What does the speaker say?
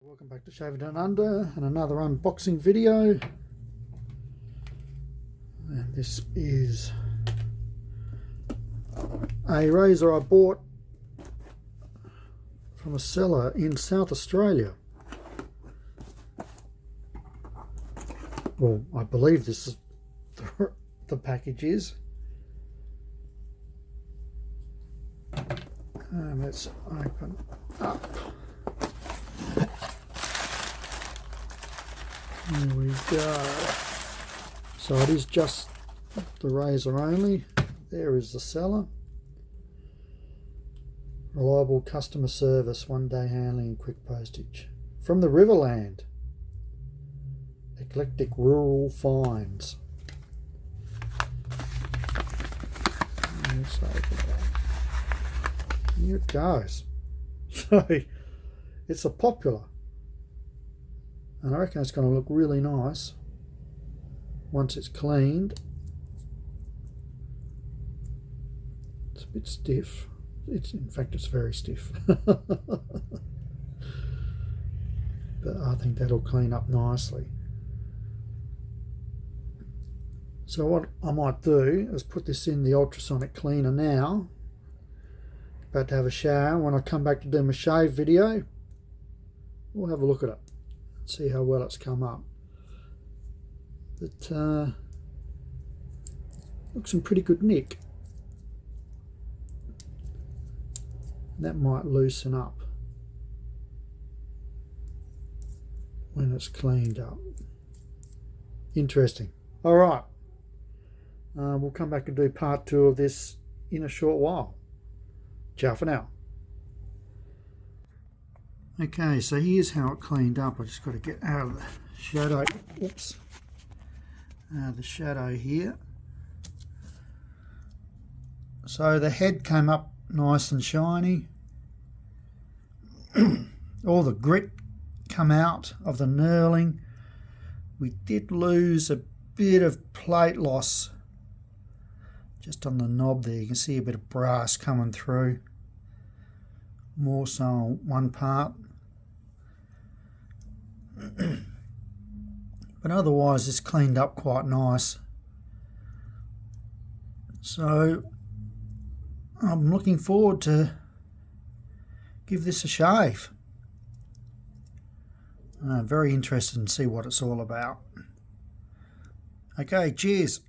Welcome back to Shaver Down Under and another unboxing video. And this is a razor I bought from a seller in South Australia. Well, I believe this is the package is. And let's open up. Here we go. So it is just the razor only. There is the seller. Reliable customer service, 1-day handling and quick postage. From the Riverland. Eclectic rural finds. Let's open it up. Here it goes. So it's a popular. And I reckon it's going to look really nice once it's cleaned. It's a bit stiff. In fact, it's very stiff. But I think that'll clean up nicely. So what I might do is put this in the ultrasonic cleaner now. About to have a shower. When I come back to do my shave video, we'll have a look at it. See how well it's come up. But looks in pretty good nick. That might loosen up when it's cleaned up. Interesting. All right. We'll come back and do part 2 of this in a short while. Ciao for now. Okay, so here's how it cleaned up. I just got to get out of the shadow. Oops. The shadow here. So the head came up nice and shiny. All the grit come out of the knurling. We did lose a bit of plate loss just on the knob there. You can see a bit of brass coming through. More so on one part. But otherwise it's cleaned up quite nice. So I'm looking forward to give this a shave. Very interested in see what it's all about. Okay, cheers.